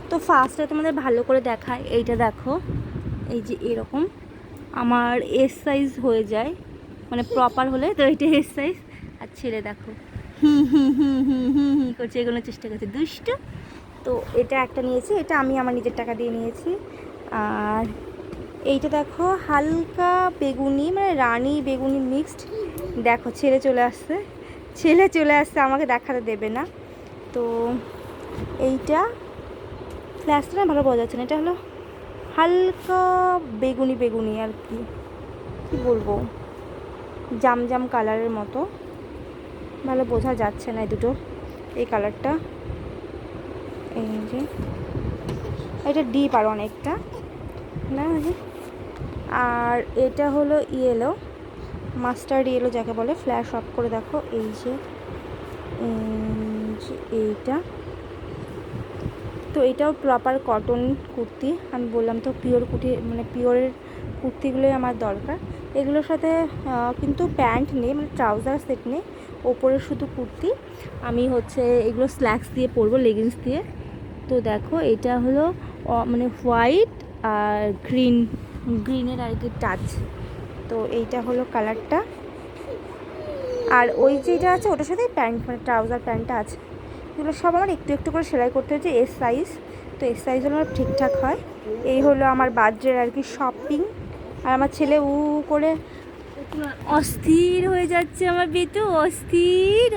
তো ফার্স্টে তোমাদের ভালো করে দেখায়, এইটা দেখো, এই যে এরকম আমার এস সাইজ হয়ে যায়, মানে প্রপার হলে তো এইটা এস সাইজ। আর ছেলে দেখো করছে, এগোনোর চেষ্টা করছে, দুষ্ট। তো এটা একটা নিয়েছি, এটা আমি আমার নিজের টাকা দিয়ে নিয়েছি। আর এইটা দেখো হালকা বেগুনি, মানে রানী বেগুনি মিক্সড। দেখো ছেলে চলে আসছে, আমাকে দেখাতে দেবে না। তো এইটা ফ্ল্যাশটা না ভালো বোঝা যাচ্ছে না, এটা হলো হালকা বেগুনি বেগুনি আর কি, কী বলবো, জাম কালারের মতো, ভালো বোঝা যাচ্ছে না এই দুটো, এই কালারটা। এই যে এটা ডিপ আর অনেকটা না। আর এটা হলো ইয়েলো, মাস্টার্ড ইয়েলো যাকে বলে, ফ্ল্যাশ অফ করে দেখো, এই যে এইটা। তো এটাও প্রপার কটন কুর্তি, আমি বললাম তো পিওর কুর্তি, মানে পিওরের কুর্তিগুলোই আমার দরকার। এগুলোর সাথে কিন্তু প্যান্ট নেই, মানে ট্রাউজার সেট নেই, ওপরে শুধু কুর্তি। আমি হচ্ছে এগুলো স্ল্যাক্স দিয়ে পরবো, লেগিংস দিয়ে। তো দেখো এটা হলো মানে হোয়াইট আর গ্রিনের আর কি টাচ। তো এইটা হলো কালারটা। আর ওই যেটা আছে ওটার সাথে প্যান্ট, মানে ট্রাউজার প্যান্টটা আছে। এগুলো সব আমার একটু একটু করে সেলাই করতে হচ্ছে, এস সাইজ। তো এস সাইজ হলো আমার ঠিকঠাক হয়। এই হলো আমার বার্থডের আর কি শপিং। আর আমার ছেলে করে অস্থির হয়ে যাচ্ছে, আমার বেটু অস্থির।